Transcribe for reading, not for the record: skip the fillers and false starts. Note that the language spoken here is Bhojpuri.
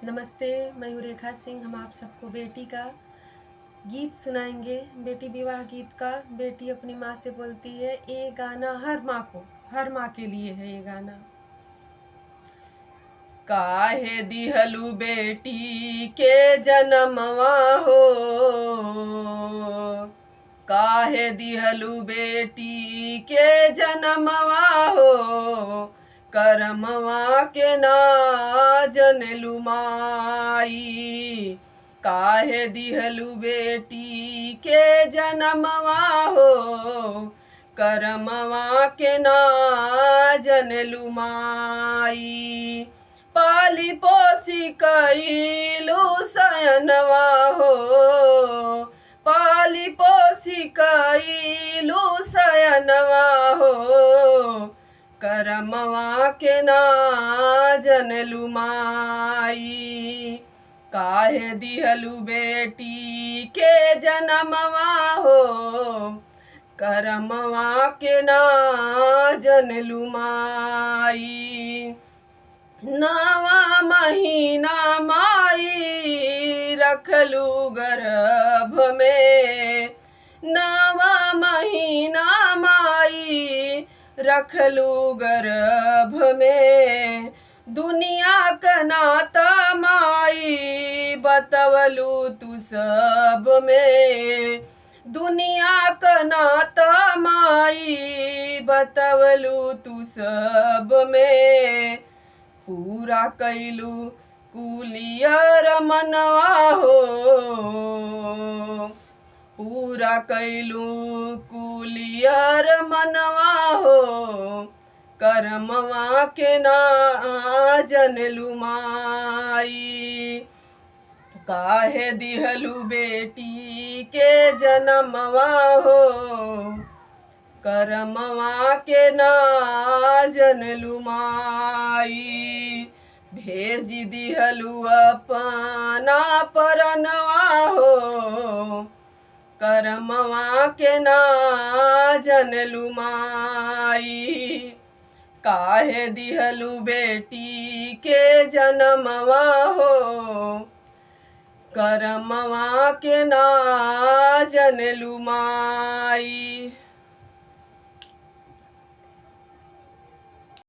नमस्ते, मैं हूँ रेखा सिंह। हम आप सबको बेटी का गीत सुनाएंगे, बेटी विवाह गीत का। बेटी अपनी माँ से बोलती है, ये गाना हर माँ के लिए है ये गाना। काहे दिहलु बेटी के जनमवा हो, काहे दिहलु बेटी के जनमवा हो, करमवा के ना जनलु माई। काहे दिहलु बेटी के जनमवा हो, करमवा के ना जनलु माई। पाली पोसी कईलु सयनवा हो, पाली पोसी कईलु सयनवा हो, करमवा के ना जनलु माई। काहे दिहलु बेटी के जनमवा हो, करमवा के ना जनलु माई। नवा महीना माई रखलू गर्भ में, नवा महीना माई रखलू गर्भ में। दुनिया का नाता माई बतवलू तू सब में, दुनिया का नाता माई बतवलू तू सब में। पूरा कैलू कुलियर मनवा हो, पूरा कैलू कुलियर मनवा हो, करमवा के ना जनलु माई। काहे दिहलु बेटी के जनमवा हो, करमवा के ना जनलु माई। भेज दिहलु अपना परनवा हो, करमवा के ना जनलु माई। काहे दिहलु बेटी के जनमवा हो, करमवा के ना जनलु माई।